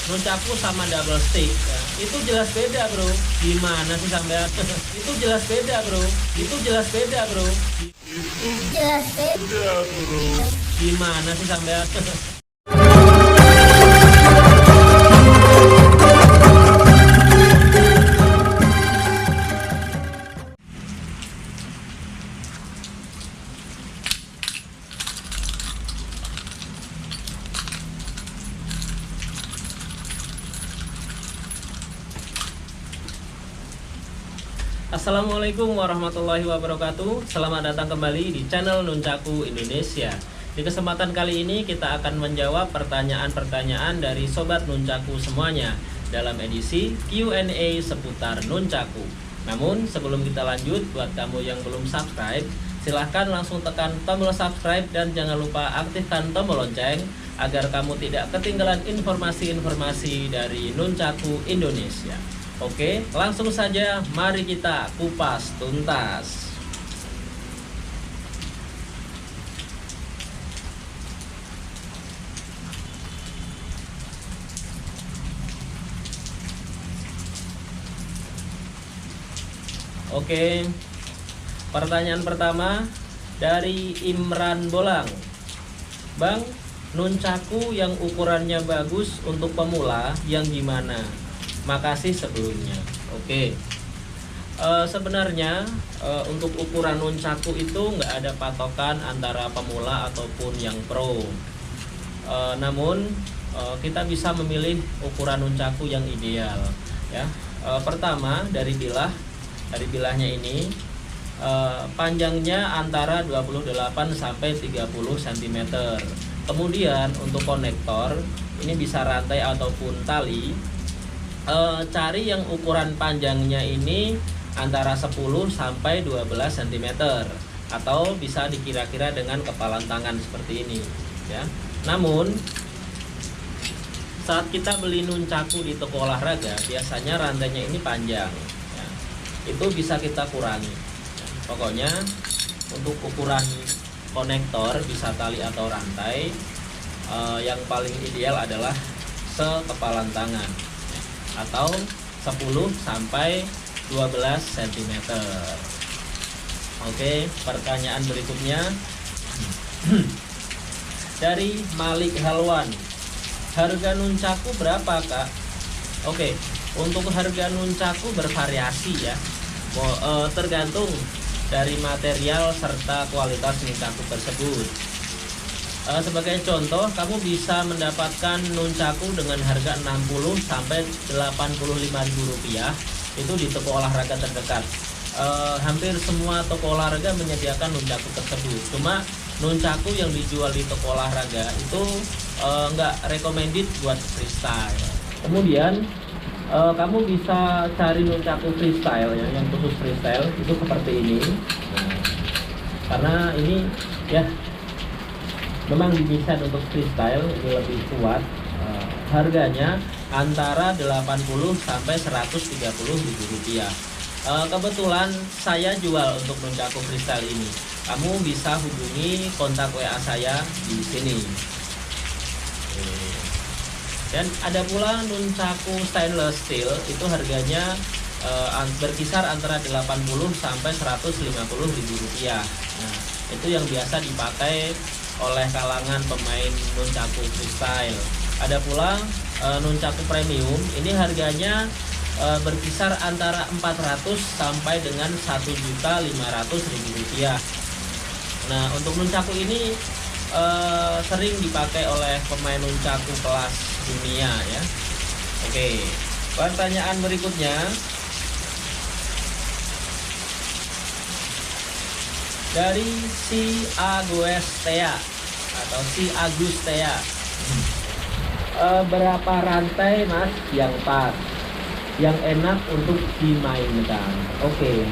nunchaku sama double stick ya. Itu jelas beda bro. Gimana sih sampean? Itu jelas beda bro. Itu jelas beda bro. Jelas beda bro. Gimana sih sampean? Assalamualaikum warahmatullahi wabarakatuh. Selamat datang kembali di channel Nunchaku Indonesia. Di kesempatan kali ini kita akan menjawab pertanyaan-pertanyaan dari Sobat Nunchaku semuanya dalam edisi Q&A seputar Nunchaku. Namun sebelum kita lanjut, buat kamu yang belum subscribe, silahkan langsung tekan tombol subscribe dan jangan lupa aktifkan tombol lonceng agar kamu tidak ketinggalan informasi-informasi dari Nunchaku Indonesia. Oke, langsung saja mari kita kupas tuntas. Oke, pertanyaan pertama dari Imran Bolang. Bang, nunchaku yang ukurannya bagus untuk pemula yang gimana? Makasih sebelumnya. Oke. Sebenarnya untuk ukuran nunchaku itu nggak ada patokan antara pemula ataupun yang pro. Namun kita bisa memilih ukuran nunchaku yang ideal. Ya. Pertama dari bilahnya ini panjangnya antara 28 sampai 30 cm. Kemudian untuk konektor ini bisa rantai ataupun tali. Cari yang ukuran panjangnya ini antara 10 sampai 12 cm atau bisa dikira-kira dengan kepalan tangan seperti ini ya. Namun saat kita beli nunchaku di toko olahraga biasanya rantainya ini panjang ya. Itu bisa kita kurangi ya. Pokoknya untuk ukuran konektor bisa tali atau rantai, yang paling ideal adalah sekepalan tangan atau 10 sampai 12 cm. Oke, pertanyaan berikutnya dari Malik Halwan. Harga nunchaku berapa, Kak? Oke, untuk harga nunchaku bervariasi ya. Tergantung dari material serta kualitas nunchaku tersebut. Sebagai contoh, kamu bisa mendapatkan nunchaku dengan harga 60 sampai 85.000 rupiah itu di toko olahraga terdekat. Hampir semua toko olahraga menyediakan nunchaku tersebut. Cuma nunchaku yang dijual di toko olahraga itu nggak recommended buat freestyle. Kemudian kamu bisa cari nunchaku freestyle ya, yang khusus freestyle itu seperti ini. Nah, karena ini ya memang didesain untuk freestyle, ini lebih kuat. Harganya antara 80 sampai 130.000 rupiah. Kebetulan saya jual untuk nunchaku freestyle ini. Kamu bisa hubungi kontak WA saya di sini. Dan ada pula nunchaku stainless steel, itu harganya berkisar antara 80 sampai 150.000 rupiah. Nah, itu yang biasa dipakai oleh kalangan pemain nunchaku freestyle. Ada pula nunchaku premium, ini harganya berkisar antara 400 sampai dengan 1.500.000 rupiah. Nah, untuk nunchaku ini sering dipakai oleh pemain nunchaku kelas dunia ya. Oke, pertanyaan berikutnya dari si Agustea atau si Agustea. Berapa rantai mas yang pas, yang enak untuk dimainkan? Oke.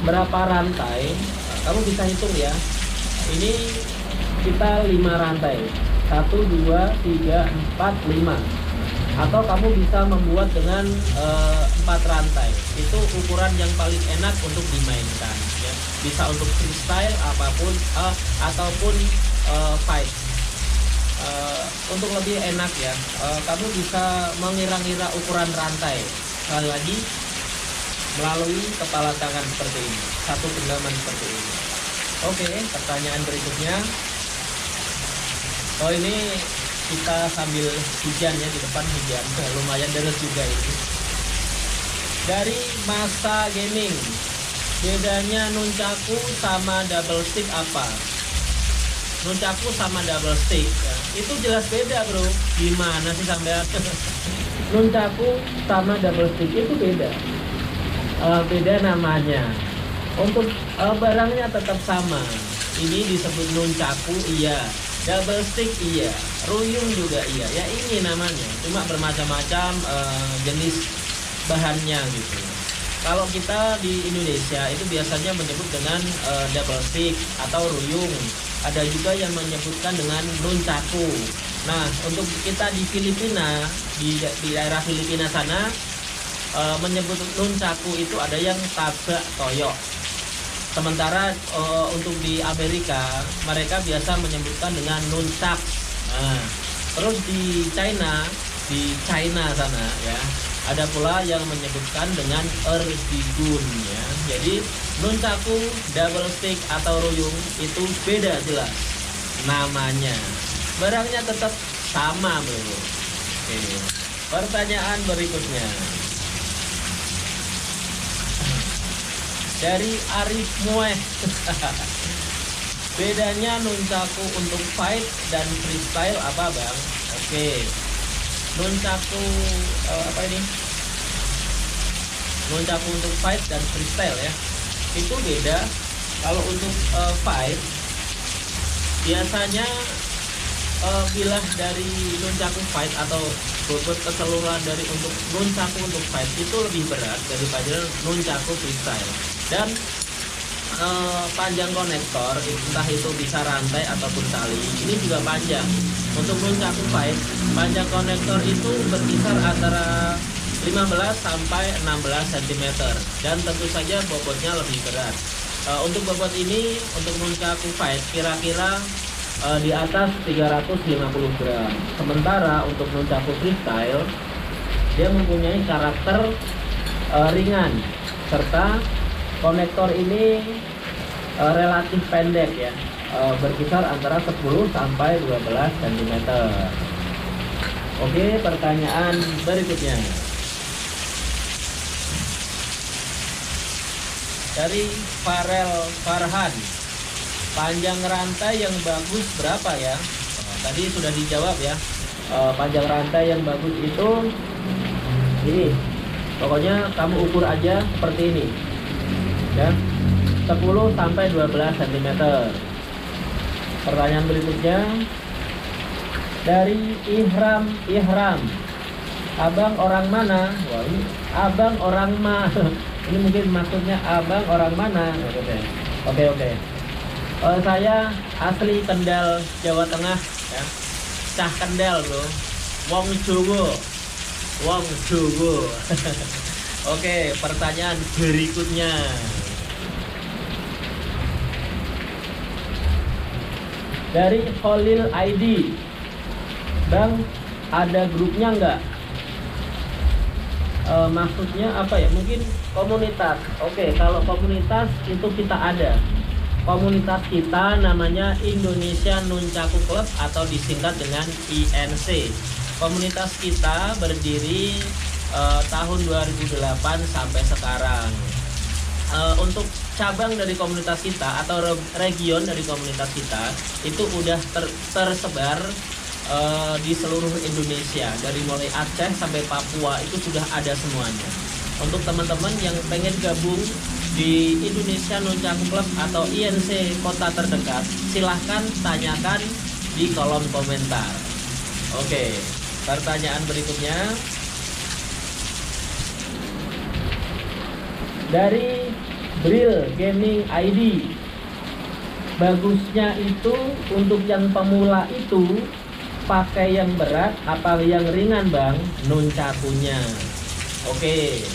Berapa rantai? Kamu bisa hitung ya. Ini kita 5 rantai. 1, 2, 3, 4, 5. Atau kamu bisa membuat dengan 4 rantai. Itu ukuran yang paling enak untuk dimainkan ya. Bisa untuk freestyle apapun ataupun fight. untuk lebih enak ya, kamu bisa mengira-ngira ukuran rantai sekali lagi melalui kepala tangan seperti ini, satu genggaman seperti ini. Oke, pertanyaan berikutnya. Oh, ini kita sambil hujan ya, di depan hujan, lumayan deras juga ini. Dari masa gaming, bedanya nunchaku sama double stick apa? Nunchaku sama double stick ya, itu jelas beda bro. Gimana sih sampean? Nunchaku sama double stick itu beda. Beda namanya. Untuk barangnya tetap sama. Ini disebut nunchaku iya, double stick iya, ruyung juga iya. Ya ini namanya. Cuma bermacam-macam jenis bahannya gitu. Kalau kita di Indonesia itu biasanya menyebut dengan double stick atau ruyung. Ada juga yang menyebutkan dengan nunchaku. Nah, untuk kita di Filipina, di daerah Filipina sana, menyebut nunchaku itu ada yang tabak toyo. Sementara untuk di Amerika, mereka biasa menyebutkan dengan nunchak. Nah, terus di China sana ya, ada pula yang menyebutkan dengan erbigun ya. Jadi nunchaku, double stick atau ruyung itu beda jelas namanya. Barangnya tetap sama bro. Oke. Pertanyaan berikutnya dari Arif Mueh. Bedanya nunchaku untuk fight dan freestyle apa bang? Oke. Nunchaku apa ini? Nunchaku untuk fight dan freestyle ya, itu beda. Kalau untuk fight biasanya bilah dari nunchaku fight atau bobot keseluruhan dari untuk nunchaku untuk fight itu lebih berat daripada nunchaku freestyle. Dan panjang konektor entah itu bisa rantai ataupun tali ini juga panjang. Untuk nunchaku fight panjang konektor itu berkisar antara 15 sampai 16 cm dan tentu saja bobotnya lebih berat. Untuk bobot ini untuk nunchaku fight kira-kira di atas 350 gram. Sementara untuk nunchaku freestyle dia mempunyai karakter ringan serta konektor ini relatif pendek ya, berkisar antara 10 sampai 12 cm. Oke, pertanyaan berikutnya dari Farel Farhan. Panjang rantai yang bagus berapa ya? Tadi sudah dijawab ya. Panjang rantai yang bagus itu ini. Pokoknya kamu ukur aja seperti ini. Ya. 10 sampai 12 cm. Pertanyaan berikutnya dari Ihram. Abang orang mana? Wah, ini abang orang mana? Ini mungkin maksudnya abang orang mana? Oke. Saya asli Kendal, Jawa Tengah ya. Cah Kendal bro. Wong Jowo. Oke, pertanyaan berikutnya dari Khalil ID. Bang, ada grupnya nggak? Maksudnya apa ya? Mungkin komunitas. Oke, kalau komunitas itu kita ada. Komunitas kita namanya Indonesia Nunchaku Club atau disingkat dengan INC. Komunitas kita berdiri tahun 2008 sampai sekarang. Untuk cabang dari komunitas kita atau region dari komunitas kita itu udah tersebar di seluruh Indonesia, dari mulai Aceh sampai Papua itu sudah ada semuanya. Untuk teman-teman yang pengen gabung di Indonesia Nunchaku Club atau INC kota terdekat, silahkan tanyakan di kolom komentar. Oke, pertanyaan berikutnya dari Bril Gaming ID. Bagusnya itu untuk yang pemula itu pakai yang berat apa yang ringan bang? Nunchakunya. Oke,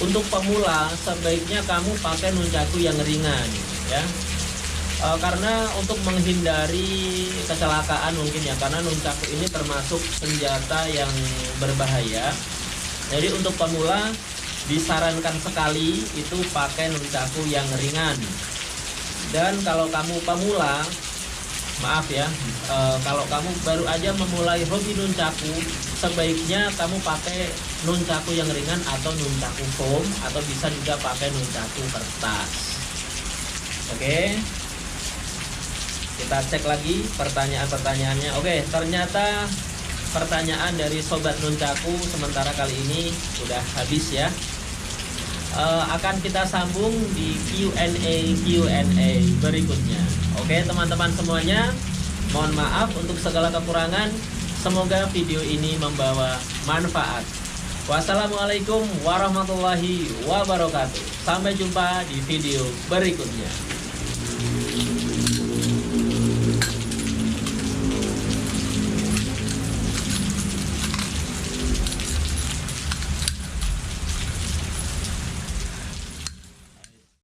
untuk pemula sebaiknya kamu pakai nunchaku yang ringan ya. karena untuk menghindari kecelakaan mungkin ya, karena nunchaku ini termasuk senjata yang berbahaya. Jadi untuk pemula disarankan sekali itu pakai nunchaku yang ringan. Dan kalau kamu pemula, maaf ya, kalau kamu baru aja memulai hobi nunchaku, sebaiknya kamu pakai nunchaku yang ringan atau nunchaku foam, atau bisa juga pakai nunchaku kertas. Oke, kita cek lagi pertanyaan-pertanyaannya. Oke, ternyata pertanyaan dari sobat nunchaku sementara kali ini sudah habis ya. Akan kita sambung di Q&A berikutnya. Oke teman-teman semuanya, mohon maaf untuk segala kekurangan. Semoga video ini membawa manfaat. Wassalamualaikum warahmatullahi wabarakatuh. Sampai jumpa di video berikutnya.